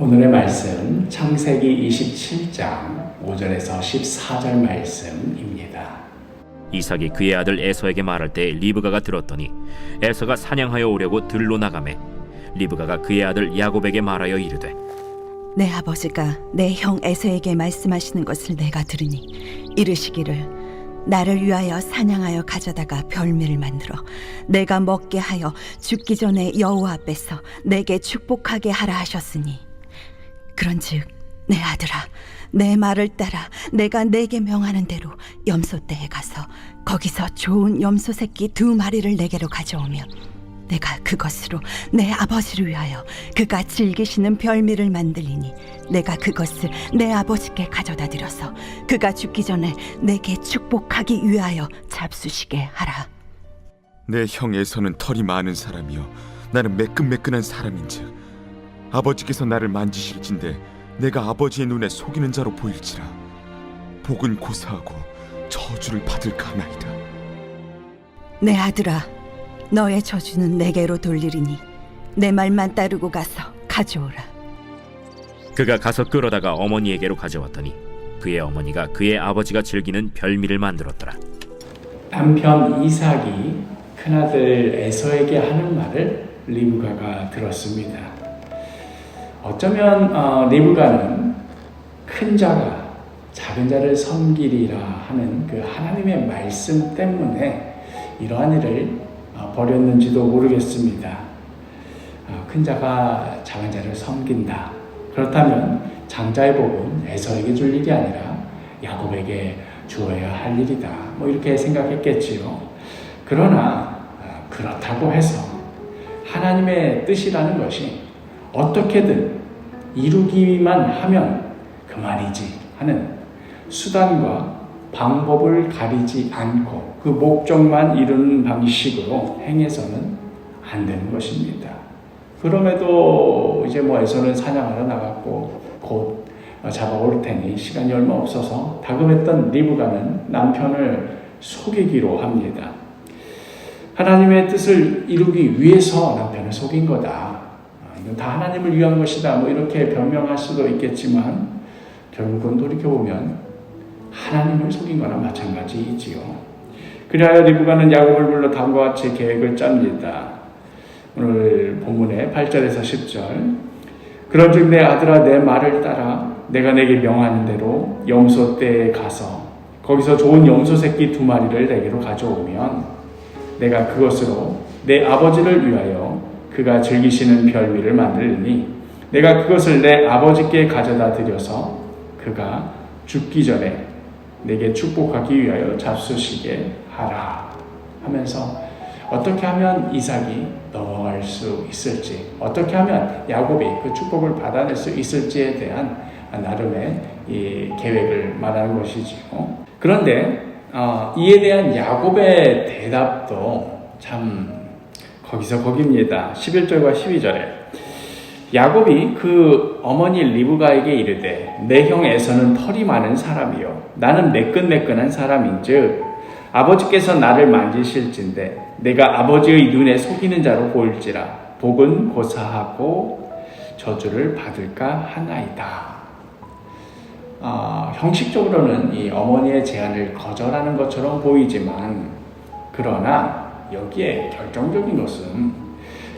오늘의 말씀 창세기 27장 5절에서 14절 말씀입니다. 이삭이 그의 아들 에서에게 말할 때 리브가가 들었더니 에서가 사냥하여 오려고 들로 나가매 리브가가 그의 아들 야곱에게 말하여 이르되 내 아버지가 내 형 에서에게 말씀하시는 것을 내가 들으니 이르시기를 나를 위하여 사냥하여 가져다가 별미를 만들어 내가 먹게 하여 죽기 전에 여호와 앞에서 내게 축복하게 하라 하셨으니 그런즉 내 아들아 내 말을 따라 내가 내게 명하는 대로 염소떼에 가서 거기서 좋은 염소 새끼 2마리를 내게로 가져오며 내가 그것으로 내 아버지를 위하여 그가 즐기시는 별미를 만들리니 내가 그것을 내 아버지께 가져다 드려서 그가 죽기 전에 내게 축복하기 위하여 잡수시게 하라. 내 형 에서는 털이 많은 사람이요 나는 매끈매끈한 사람인즉 아버지께서 나를 만지실진데 내가 아버지의 눈에 속이는 자로 보일지라 복은 고사하고 저주를 받을까 하나이다. 내 아들아 너의 저주는 내게로 돌리리니 내 말만 따르고 가서 가져오라. 그가 가서 끌어다가 어머니에게로 가져왔더니 그의 어머니가 그의 아버지가 즐기는 별미를 만들었더라. 남편 이삭이 큰아들 에서에게 하는 말을 리브가가 들었습니다. 어쩌면 리브가는 큰 자가 작은 자를 섬기리라 하는 그 하나님의 말씀 때문에 이러한 일을 벌였는지도 모르겠습니다. 큰 자가 작은 자를 섬긴다. 그렇다면 장자의 복은 에서에게 줄 일이 아니라 야곱에게 주어야 할 일이다. 이렇게 생각했겠지요. 그러나 그렇다고 해서 하나님의 뜻이라는 것이 어떻게든 이루기만 하면 그만이지 하는 수단과 방법을 가리지 않고 그 목적만 이루는 방식으로 행해서는 안 되는 것입니다. 그럼에도 이제 에서는 사냥하러 나갔고 곧 잡아올 테니 시간이 얼마 없어서 다급했던 리브가는 남편을 속이기로 합니다. 하나님의 뜻을 이루기 위해서 남편을 속인 거다. 이건 다 하나님을 위한 것이다. 이렇게 변명할 수도 있겠지만 결국은 돌이켜보면 하나님을 속인 거나 마찬가지이지요. 그리하여 리브가는 야곱을 불러 다음과 같이 계획을 짭니다. 오늘 본문의 8절에서 10절 그런즉 내 아들아 내 말을 따라 내가 내게 명하는 대로 염소떼에 가서 거기서 좋은 염소 새끼 2마리를 내게로 가져오면 내가 그것으로 내 아버지를 위하여 그가 즐기시는 별미를 만들리니 내가 그것을 내 아버지께 가져다 드려서 그가 죽기 전에 내게 축복하기 위하여 잡수시게 하라 하면서 어떻게 하면 이삭이 넘어갈 수 있을지 어떻게 하면 야곱이 그 축복을 받아낼 수 있을지에 대한 나름의 이 계획을 말하는 것이지요. 그런데 이에 대한 야곱의 대답도 참 거기서 거기입니다. 11절과 12절에 야곱이 그 어머니 리브가에게 이르되 내 형 에서는 털이 많은 사람이요 나는 매끈매끈한 사람인즉 아버지께서 나를 만지실진데 내가 아버지의 눈에 속이는 자로 보일지라 복은 고사하고 저주를 받을까 하나이다. 형식적으로는 이 어머니의 제안을 거절하는 것처럼 보이지만 그러나 여기에 결정적인 것은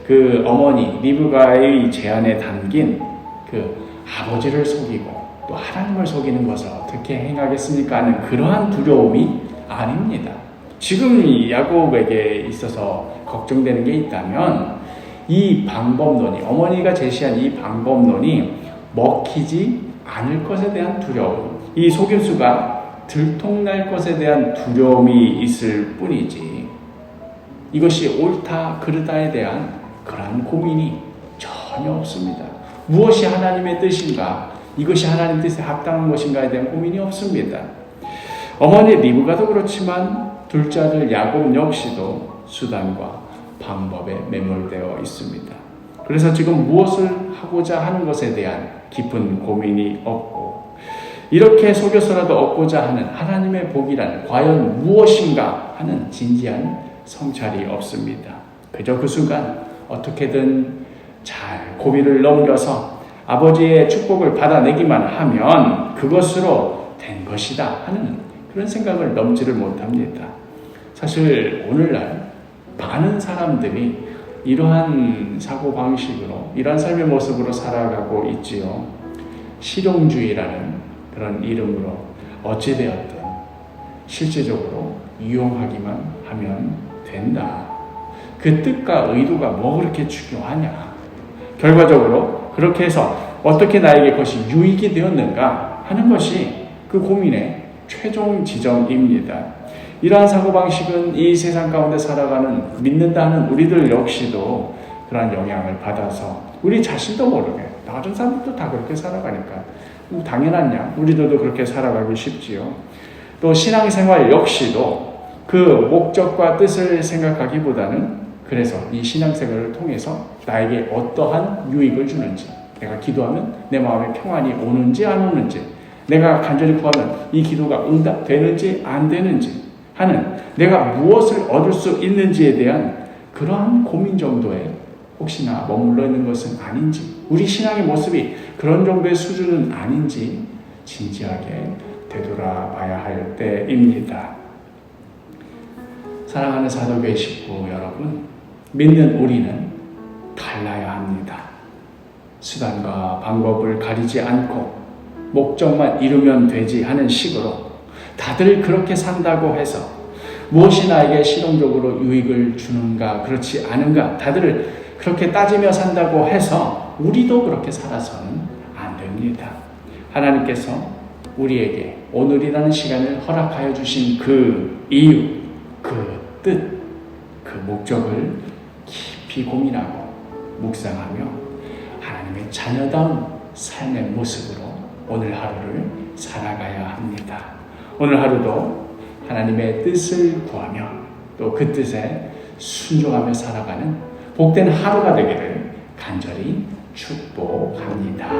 그 어머니 리브가의 제안에 담긴 그 아버지를 속이고 또 하나님을 속이는 것을 어떻게 행하겠습니까 하는 그러한 두려움이 아닙니다. 지금 야곱에게 있어서 걱정되는 게 있다면 이 방법론이 어머니가 제시한 이 방법론이 먹히지 않을 것에 대한 두려움 이 속임수가 들통날 것에 대한 두려움이 있을 뿐이지 이것이 옳다 그르다에 대한 그러한 고민이 전혀 없습니다. 무엇이 하나님의 뜻인가 이것이 하나님 뜻에 합당한 것인가에 대한 고민이 없습니다. 어머니 리브가도 그렇지만 둘째 아들 야곱 역시도 수단과 방법에 매몰되어 있습니다. 그래서 지금 무엇을 하고자 하는 것에 대한 깊은 고민이 없고 이렇게 속여서라도 얻고자 하는 하나님의 복이란 과연 무엇인가 하는 진지한 성찰이 없습니다. 그저 그 순간 어떻게든 잘 고비를 넘겨서 아버지의 축복을 받아내기만 하면 그것으로 된 것이다 하는 그런 생각을 넘지를 못합니다. 사실 오늘날 많은 사람들이 이러한 사고방식으로, 이러한 삶의 모습으로 살아가고 있지요. 실용주의라는 그런 이름으로 어찌되었든 실제적으로 이용하기만 하면 된다. 그 뜻과 의도가 뭐 그렇게 중요하냐. 결과적으로 그렇게 해서 어떻게 나에게 그것이 유익이 되었는가 하는 것이 그 고민의 최종 지점입니다. 이러한 사고방식은 이 세상 가운데 살아가는 믿는다는 우리들 역시도 그러한 영향을 받아서 우리 자신도 모르게 다른 사람들도 다 그렇게 살아가니까 당연하냐, 우리들도 그렇게 살아가기 쉽지요. 또 신앙생활 역시도 그 목적과 뜻을 생각하기보다는 그래서 이 신앙생활을 통해서 나에게 어떠한 유익을 주는지, 내가 기도하면 내 마음에 평안이 오는지 안 오는지, 내가 간절히 구하면 이 기도가 응답되는지 안 되는지 하는, 내가 무엇을 얻을 수 있는지에 대한 그러한 고민 정도에 혹시나 머물러 있는 것은 아닌지, 우리 신앙의 모습이 그런 정도의 수준은 아닌지 진지하게 되돌아봐야 할 때입니다. 사랑하는 사도교회 식구 여러분, 믿는 우리는 달라야 합니다. 수단과 방법을 가리지 않고 목적만 이루면 되지 하는 식으로 다들 그렇게 산다고 해서 무엇이 나에게 실용적으로 유익을 주는가 그렇지 않은가 다들 그렇게 따지며 산다고 해서 우리도 그렇게 살아서는 안 됩니다. 하나님께서 우리에게 오늘이라는 시간을 허락하여 주신 그 이유, 그 뜻, 그 목적을 깊이 고민하고 묵상하며 하나님의 자녀다운 삶의 모습으로 오늘 하루를 살아가야 합니다. 오늘 하루도 하나님의 뜻을 구하며 또 그 뜻에 순종하며 살아가는 복된 하루가 되기를 간절히 축복합니다.